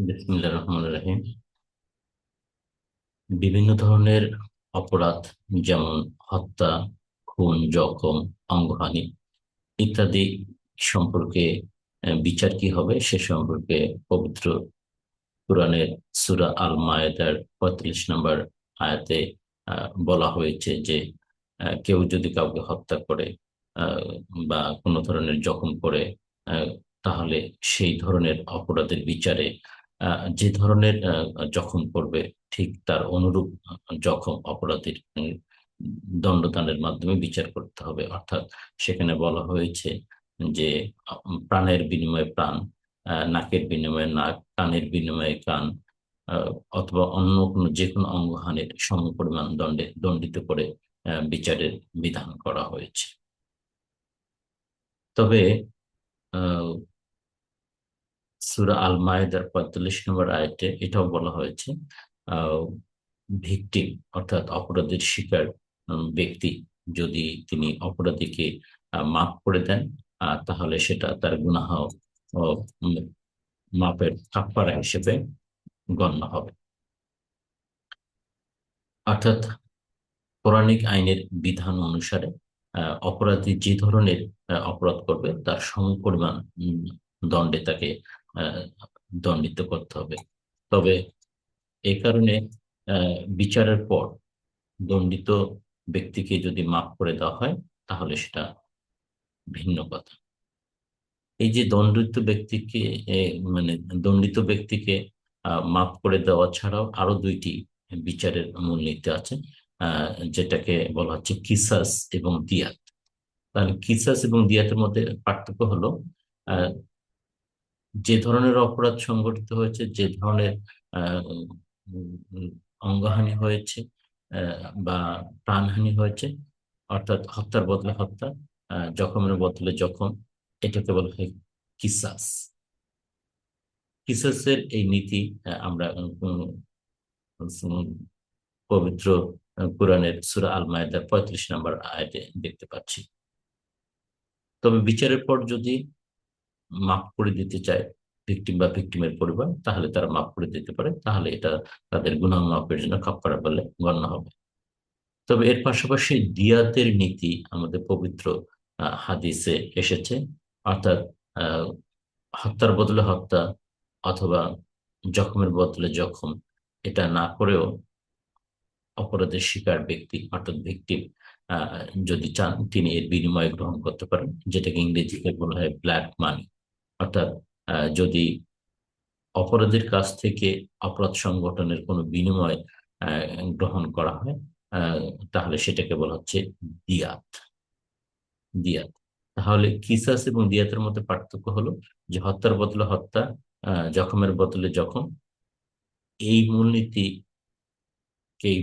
বিসমিল্লাহির রহমানির রহিম। বিভিন্ন ধরনের অপরাধ, যেমন হত্যা, খুন, জখম, অঙ্গহানি ইত্যাদি সম্পর্কে বিচার কি হবে সে সম্পর্কে পবিত্র কুরআনের সূরা আল মায়েদার 45 নম্বর আয়াতে বলা হয়েছে যে কেউ যদি কাউকে হত্যা করে আহ, বা কোনো ধরনের জখম করে, আহ, তাহলে সেই ধরনের অপরাধের বিচারে যে ধরনের জখম করবে ঠিক তার অনুরূপ জখম অপরাধীর দণ্ডদানের মাধ্যমে বিচার করতে হবে। অর্থাৎ সেখানে বলা হয়েছে যে প্রাণের বিনিময়ে প্রাণ, নাকের বিনিময়ে নাক, কানের বিনিময়ে কান, আহ, অথবা অন্য কোনো যে কোনো অঙ্গহানির সমপরিমাণ দণ্ডে দণ্ডিত করে বিচারের বিধান করা হয়েছে। তবে আহ সূরা আল মায়েদার 45 নম্বর আয়াতে এটাও বলা হয়েছে, ভিকটিম অর্থাৎ অপরাধের শিকার ব্যক্তি যদি তিনি অপরাধীকে মাফ করে দেন, তাহলে সেটা তার গুনাহ উম, মাপের কাফারা হিসেবে গণ্য হবে। অর্থাৎ পৌরাণিক আইনের বিধান অনুসারে অপরাধী যে ধরনের অপরাধ করবে তার সমপরিমাণ দণ্ডে তাকে আহ, দণ্ডিত করতে হবে। তবে এই কারণে বিচারের পর দণ্ডিত ব্যক্তিকে যদি মাফ করে দেওয়া হয় তাহলে সেটা ভিন্ন কথা। এই যে দণ্ডিত ব্যক্তিকে এ, মানে দণ্ডিত ব্যক্তিকে মাফ করে দেওয়া ছাড়াও আরো দুইটি বিচারের মূলনীতি আছে, যেটাকে বলা হচ্ছে কিসাস এবং দিয়াত। তাহলে কিসাস এবং দিয়াতের মধ্যে পার্থক্য হলো আহ, যে ধরনের অপরাধ সংঘটিত হয়েছে, যে ধরনের আহ, উম, অঙ্গহানি হয়েছে বা প্রাণহানি হয়েছে, অর্থাৎ হত্যার বদলে হত্যা, জখমের বদলে জখম, এটাকে বলা হয় কিসাস। কিসাসের এই নীতি আমরা উম, পবিত্র কোরআনের সূরা আল মায়েদার 35 নম্বর আয়াতে দেখতে পাচ্ছি। তবে বিচারের পর যদি মাফ করে দিতে চায় ভিকটিম বা ভিকটিমের পরিবার, তাহলে তারা মাফ করে দিতে পারে, তাহলে এটা তাদের গুনাহ মাফের জন্য কাফারা বলে গণ্য হবে। তবে এর পাশাপাশি দিয়াতের নীতি আমাদের পবিত্র হাদিসে এসেছে। অর্থাৎ আহ, হত্যার বদলে হত্যা অথবা জখমের বদলে জখম, এটা না করেও অপরাধের শিকার ব্যক্তি অর্থাৎ ভিকটিম যদি চান তিনি এর বিনিময় গ্রহণ করতে পারেন, যেটাকে ইংরেজিতে বলা হয় ব্ল্যাক মানি। অর্থাৎ যদি অপরাধীর কাছ থেকে অপরাধ সংগঠনের কোনো বিনিময় আহ, গ্রহণ করা হয়, আহ, তাহলে সেটাকে বলা হচ্ছে দিয়াত। দিয়াত। তাহলে কিসাস এবং দিয়াতের মধ্যে পার্থক্য হলো যে হত্যার বদলে হত্যা, জখমের বদলে জখম, এই মূলনীতিকেই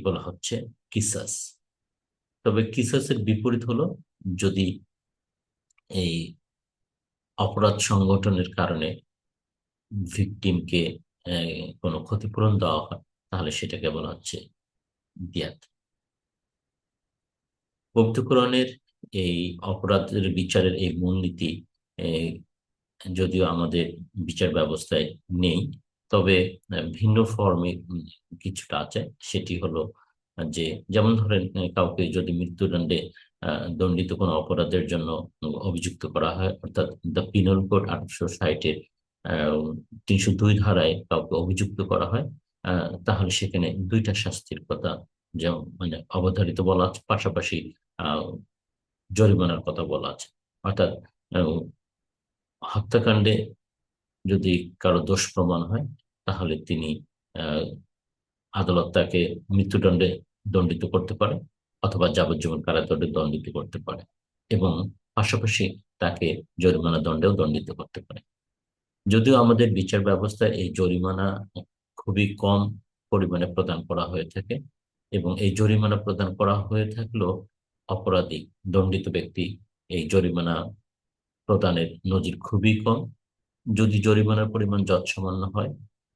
বলা হচ্ছে কিসাস। তবে কিসাসের বিপরীত হলো যদি এই অপরাধ সংগঠনের কারণে ভিকটিমকে কোনো ক্ষতিপূরণ দেওয়া হয়, তাহলে সেটাকে বলা হচ্ছে দিয়াত। পবিত্র কোরআনের এই অপরাধের বিচারের এই মূলনীতি আহ, যদিও আমাদের বিচার ব্যবস্থায় নেই, তবে ভিন্ন ফর্মে কিছুটা আছে। সেটি হলো যে, যেমন ধরেন কাউকে যদি মৃত্যুদণ্ডে দণ্ডিত কোনো অপরাধের জন্য অভিযুক্ত করা হয়, অর্থাৎ দ্য পিনাল কোড 1860-এর 302 ধারায় কাউকে অভিযুক্ত করা হয়, তাহলে সেখানে দুইটা শাস্তির কথা যেমন অবধারিত বলা আছে, পাশাপাশি আহ জরিমানার কথা বলা আছে। অর্থাৎ আহ, হত্যাকাণ্ডে যদি কারো দোষ প্রমাণ হয়, তাহলে তিনি আহ, আদালত তাকে মৃত্যুদণ্ডে দণ্ডিত করতে পারে অথবা যাবজ্জীবন কারাদণ্ডে দণ্ডিত করতে পারে, এবং পাশাপাশি তাকে জরিমানা দণ্ডেও দণ্ডিত করতে পারে। যদিও আমাদের বিচার ব্যবস্থায় এই জরিমানা খুবই কম পরিমাণে প্রদান করা হয়ে থাকে, এবং এই জরিমানা প্রদান করা হয়ে থাকলেও অপরাধী দণ্ডিত ব্যক্তি এই জরিমানা প্রদানের নজির খুবই কম। যদি জরিমানার পরিমাণ যৎসামান্য হয়,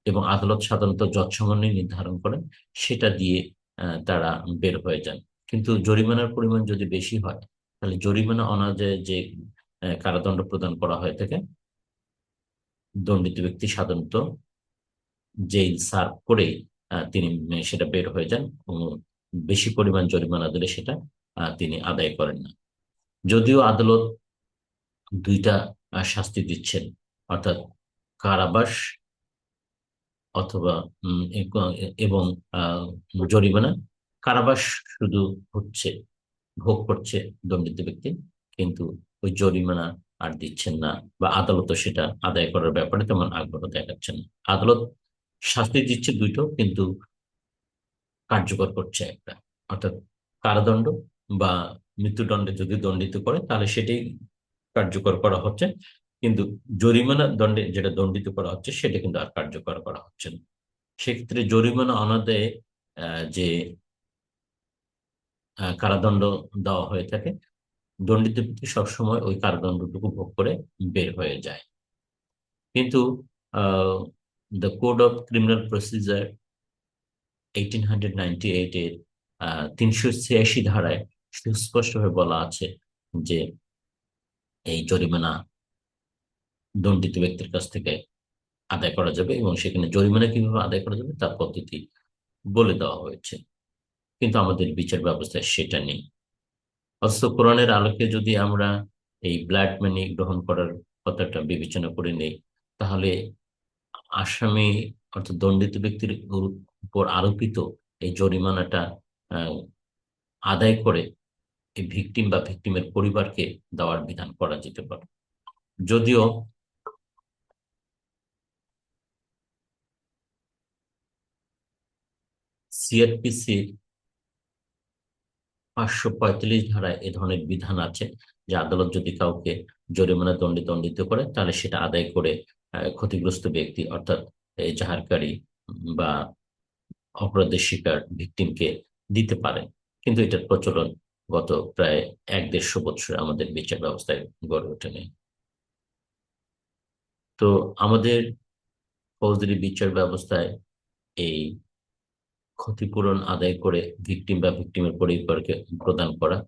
এবং আদালত সাধারণত যৎসামান্যই নির্ধারণ করেন, সেটা দিয়ে তারা বের হয়ে যান। কিন্তু জরিমানার পরিমাণ যদি বেশি হয়, তাহলে জরিমানা অনাদায়ে যে কারাদণ্ড প্রদান করা হয়ে থাকে, দণ্ডিত ব্যক্তি সাধারণত জেল সার্ভ করে তিনি সেটা বের হয়ে যান। বেশি পরিমাণ জরিমানা দিলে সেটা তিনি আদায় করেন না। যদিও আদালত দুইটা শাস্তি দিচ্ছেন, অর্থাৎ কারাবাস অথবা এবং জরিমানা। কারাবাস শুধু হচ্ছে ভোগ করছে দণ্ডিত ব্যক্তি, কিন্তু ওই জরিমানা আর দিচ্ছেন না, বা আদালতও সেটা আদায় করার ব্যাপারে তেমন আগ্রহ দেখাচ্ছেন না। আদালত শাস্তি দিচ্ছে দুইটো, কিন্তু কার্যকর করছে একটা, অর্থাৎ কারাদণ্ড বা মৃত্যুদণ্ডে যদি দণ্ডিত করে তাহলে সেটাই কার্যকর করা হচ্ছে, কিন্তু জরিমানা দণ্ডে যেটা দণ্ডিত করা হচ্ছে সেটা কিন্তু আর কার্যকর করা হচ্ছে না। সেক্ষেত্রে জরিমানা অনাদায়ে যে কারাদণ্ড দেওয়া হয়ে থাকে, দণ্ডিত ব্যক্তি সবসময় ওই কারাদণ্ডটুকু ভোগ করে বের হয়ে যায়। কিন্তু the code of criminal procedure 1898 এর 386 ধারায় সুস্পষ্টভাবে বলা আছে যে এই জরিমানা দণ্ডিত ব্যক্তির কাছ থেকে আদায় করা যাবে, এবং সেখানে জরিমানা কিভাবে আদায় করা যাবে তার পদ্ধতি বলে দেওয়া হয়েছে। কিন্তু আমাদের বিচার ব্যবস্থায় সেটা নেই। অথচ কোরআনের আলোকে যদি আমরা এই ব্লাড মানি গ্রহণ করার কথাটা বিবেচনা করে নেই, তাহলে আসামি অর্থাৎ দণ্ডিত ব্যক্তির উপর আরোপিত এই জরিমানাটা আহ, আদায় করে এই ভিকটিম বা ভিকটিমের পরিবারকে দেওয়ার বিধান করা যেতে পারে। যদিও সিআরপিসির 545 ধারায় এ ধরনের বিধান আছে যে আদালত যদি কাউকে জরিমানা দণ্ডিত করে তাহলে সেটা আদায় করে ক্ষতিগ্রস্ত ব্যক্তি অর্থাৎ এই জাহারকারী বা অপরাধের শিকার ভিকটিমকে দিতে পারেন। কিন্তু এটার প্রচলন গত প্রায় 1-150 বছর আমাদের বিচার ব্যবস্থায় গড়ে ওঠেনি। তো আমাদের ফৌজদারি বিচার ব্যবস্থায় এই ক্ষতিপূরণ আদায় করে ভিকটিম বা ভিকটিমের পরিবারকে প্রদান করা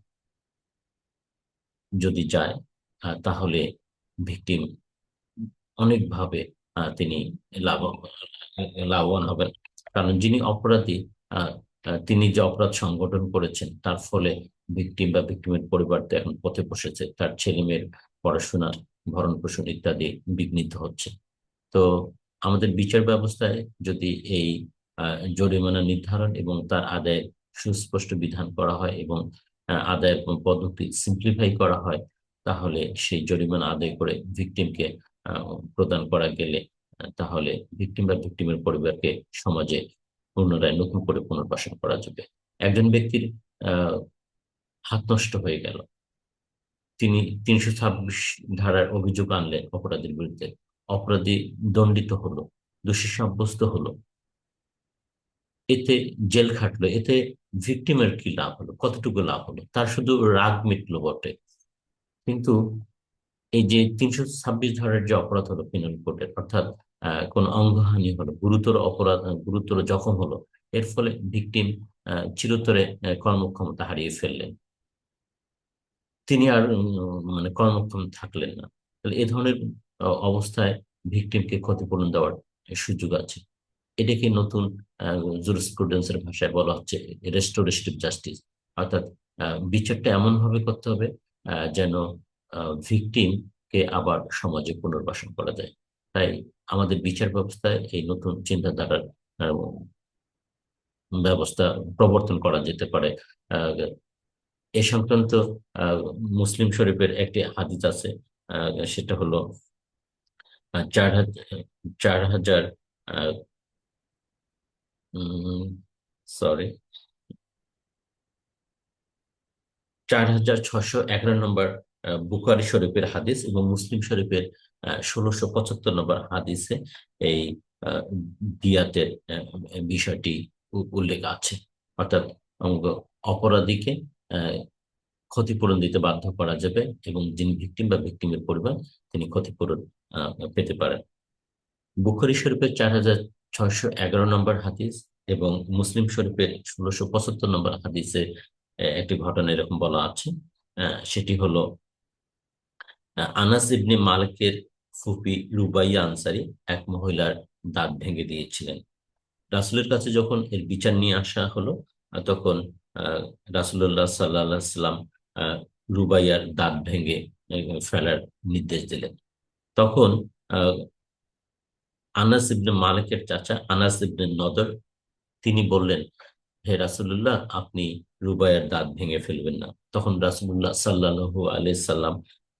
যদি যায়, তাহলে ভিকটিম অনেকভাবে তিনি লাভ লাভবান হবেন। কারণ যিনি অপরাধী, আহ, তিনি যে অপরাধ সংগঠন করেছেন তার ফলে ভিকটিম বা ভিকটিমের পরিবার তো এখন পথে বসেছে, তার ছেলে মেয়ের পড়াশোনা, ভরণ পোষণ ইত্যাদি বিঘ্নিত হচ্ছে। তো আমাদের বিচার ব্যবস্থায় যদি এই জরিমানা নির্ধারণ এবং তার আদায়ের সুস্পষ্ট বিধান করা হয় এবং আদায়ের পদ্ধতি সিম্পলিফাই করা হয়, তাহলে সেই জরিমানা আদায় করে ভিকটিমকে প্রদান করা গেলে তাহলে ভিকটিম বা ভিকটিমের পরিবারকে সমাজে পুনরায় নতুন করে পুনর্বাসন করা যাবে। একজন ব্যক্তির আহ হাত নষ্ট হয়ে গেল, তিনি 326 ধারার অভিযোগ আনলেন অপরাধীর বিরুদ্ধে, অপরাধী দণ্ডিত হলো, দোষী সাব্যস্ত হলো, এতে জেল খাটলো, এতে ভিকটিমের কি লাভ হলো? কতটুকু লাভ হলো? তার শুধু রাগ মিটলো বটে, কিন্তু এই যে 326 ধারার যে অপরাধ হলো পেনাল কোডের, অর্থাৎ কোন অঙ্গহানি হলো, গুরুতর অপরাধ, গুরুতর জখম হলো, এর ফলে ভিকটিম চিরতরে কর্মক্ষমতা হারিয়ে ফেললেন, তিনি আর মানে কর্মক্ষম থাকলেন না। তাহলে এ ধরনের অবস্থায় ভিকটিমকে ক্ষতিপূরণ দেওয়ার সুযোগ আছে। এটাকে নতুন জুরিসপ্রুডেন্সের ভাষায় বলা হচ্ছে রেস্টোরেটিভ জাস্টিস, অর্থাৎ বিচারটা এমন ভাবে করতে হবে যেন ভিকটিম কে আবার সমাজে পুনর্বাসন করা যায়। তাই আমাদের বিচার ব্যবস্থায় এই নতুন চিন্তাধারার আহ, ব্যবস্থা প্রবর্তন করা যেতে পারে। আহ, এ সংক্রান্ত আহ, মুসলিম শরীফের একটি হাদিস আছে, সেটা হলো 4,000 সরি 4,611 নম্বর বুখারী শরীফের হাদিস, এবং মুসলিম শরীফের 1,675 নম্বর হাদিসে এই আহ, দিয়াতের বিষয়টি উল্লেখ আছে। অর্থাৎ অপরাধীকে আহ, ক্ষতিপূরণ দিতে বাধ্য করা যাবে, এবং যিনি ভিকটিম বা ভিকটিমের পরিবার তিনি ক্ষতিপূরণ পেতে পারেন। বুখারী শরীফের 4,611 নম্বর হাদিস এবং মুসলিম শরীফের 1,675 নম্বর হাদিসে একটি ঘটনা এরকম বলা আছে। সেটি হলো আনাস ইবনে মালিকের ফুপি রুবাইয়া আনসারী এক মহিলার দাঁত ভেঙে দিয়েছিলেন। রাসূলের কাছে যখন এর বিচার নিয়ে আসা হলো, তখন আহ, রাসূলুল্লাহ সাল্লাল্লাহু আলাইহি সাল্লাম আহ, রুবাইয়ার দাঁত ভেঙে ফেলার নির্দেশ দিলেন। তখন আহ, আনাস ইবনে মালিকের চাচা আনাস ইবনে নদর তিনি বললেন, হে রাসূলুল্লাহ, আপনি রুবাইয়ার দাঁত ভেঙে ফেলবেন না। তখন রাসূলুল্লাহ সাল্লাল্লাহু আলাইহি সাল্লাম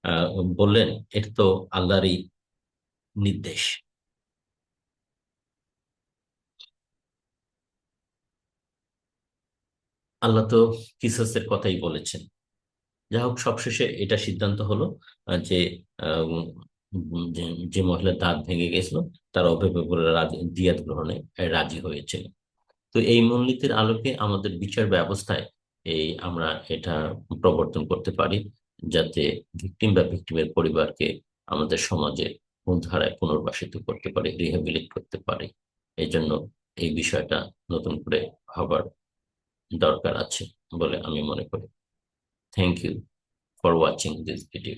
আহ, বললেন, এটা তো আল্লাহরই নির্দেশ। আল্লাহ তো কিসাসের কথাই বলেছেন। যাই হোক, সবশেষে এটা সিদ্ধান্ত হলো যে আহ, যে যে মহিলার দাঁত ভেঙে গেছিল তার অভিভাবকরা দিয়াত গ্রহণে রাজি হয়েছিল। তো এই মূলনীতির আলোকে আমাদের বিচার ব্যবস্থায় আমরা এটা প্রবর্তন করতে পারি, যাতে ভিকটিম বা ভিকটিমের পরিবারকে আমাদের সমাজে মূলধারায় পুনর্বাসিত করতে পারে, রিহ্যাবিলিট করতে পারে। এই জন্য এই বিষয়টা নতুন করে ভাবার দরকার আছে বলে আমি মনে করি। Thank you for watching this video.